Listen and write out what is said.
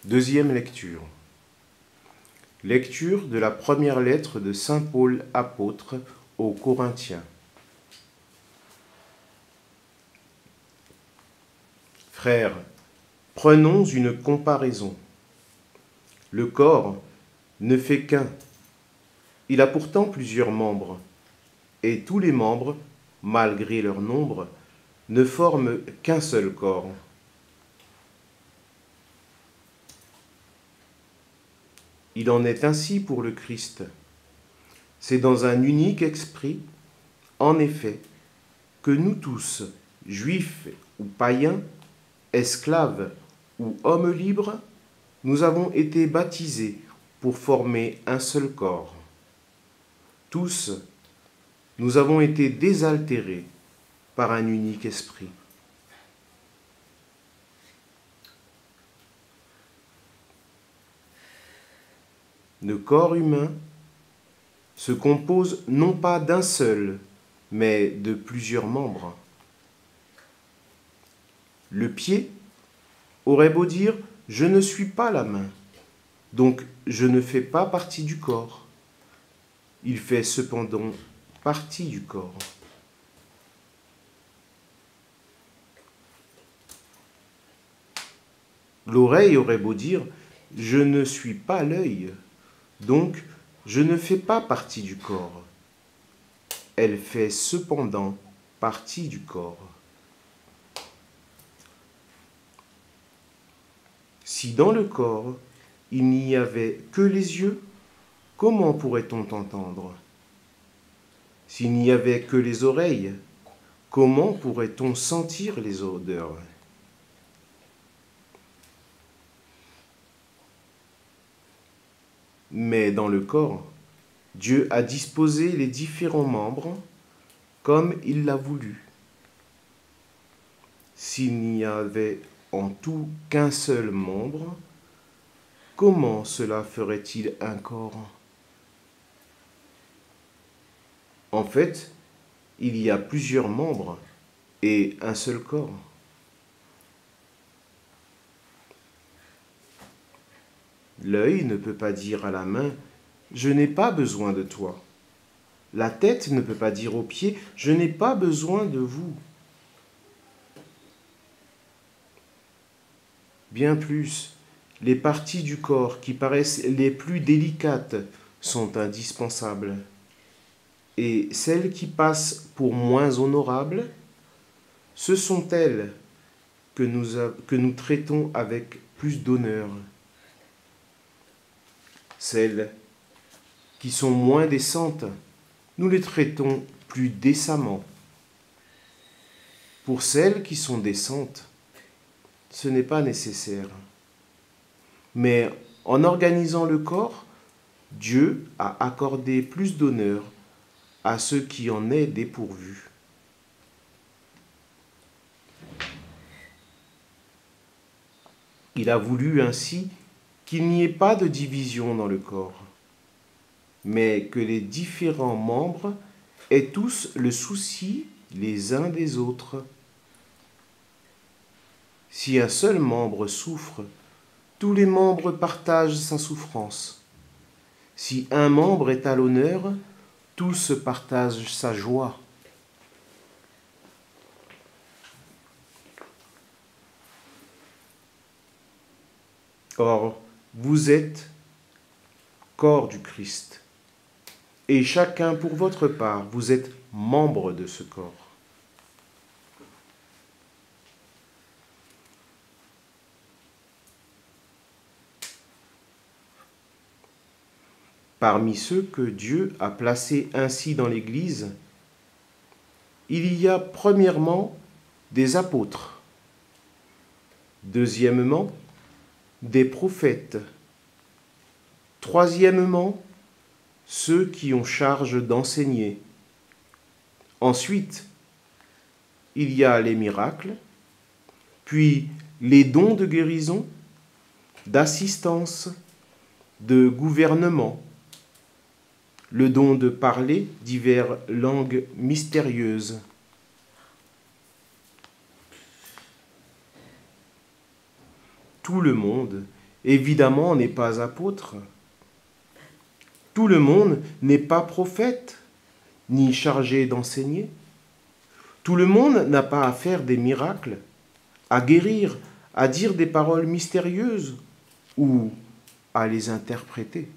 Deuxième lecture. Lecture de la première lettre de saint Paul apôtre aux Corinthiens. Frères, prenons une comparaison. Le corps ne fait qu'un. Il a pourtant plusieurs membres, et tous les membres, malgré leur nombre, ne forment qu'un seul corps. Il en est ainsi pour le Christ. C'est dans un unique esprit, en effet, que nous tous, juifs ou païens, esclaves ou hommes libres, nous avons été baptisés pour former un seul corps. Tous, nous avons été désaltérés par un unique esprit. Le corps humain se compose non pas d'un seul, mais de plusieurs membres. Le pied aurait beau dire « je ne suis pas la main », donc je ne fais pas partie du corps. Il fait cependant partie du corps. L'oreille aurait beau dire « je ne suis pas l'œil », donc je ne fais pas partie du corps. Elle fait cependant partie du corps. Si dans le corps, il n'y avait que les yeux, comment pourrait-on entendre? S'il n'y avait que les oreilles, comment pourrait-on sentir les odeurs? Mais dans le corps, Dieu a disposé les différents membres comme il l'a voulu. S'il n'y avait en tout qu'un seul membre, comment cela ferait-il un corps? En fait, il y a plusieurs membres et un seul corps. L'œil ne peut pas dire à la main « je n'ai pas besoin de toi ». La tête ne peut pas dire aux pieds « je n'ai pas besoin de vous ». Bien plus, les parties du corps qui paraissent les plus délicates sont indispensables. Et celles qui passent pour moins honorables, ce sont elles que nous traitons avec plus d'honneur. Celles qui sont moins décentes, nous les traitons plus décemment. Pour celles qui sont décentes, ce n'est pas nécessaire. Mais en organisant le corps, Dieu a accordé plus d'honneur à ceux qui en est dépourvus. Il a voulu ainsi qu'il n'y ait pas de division dans le corps, mais que les différents membres aient tous le souci les uns des autres. Si un seul membre souffre, tous les membres partagent sa souffrance. Si un membre est à l'honneur, tous partagent sa joie. Or, vous êtes corps du Christ, et chacun pour votre part, vous êtes membre de ce corps. Parmi ceux que Dieu a placés ainsi dans l'Église, il y a premièrement des apôtres, deuxièmement des prophètes, troisièmement ceux qui ont charge d'enseigner. Ensuite, il y a les miracles, puis les dons de guérison, d'assistance, de gouvernement, le don de parler diverses langues mystérieuses. tout le monde, évidemment, n'est pas apôtre. Tout le monde n'est pas prophète, ni chargé d'enseigner. Tout le monde n'a pas à faire des miracles, à guérir, à dire des paroles mystérieuses ou à les interpréter.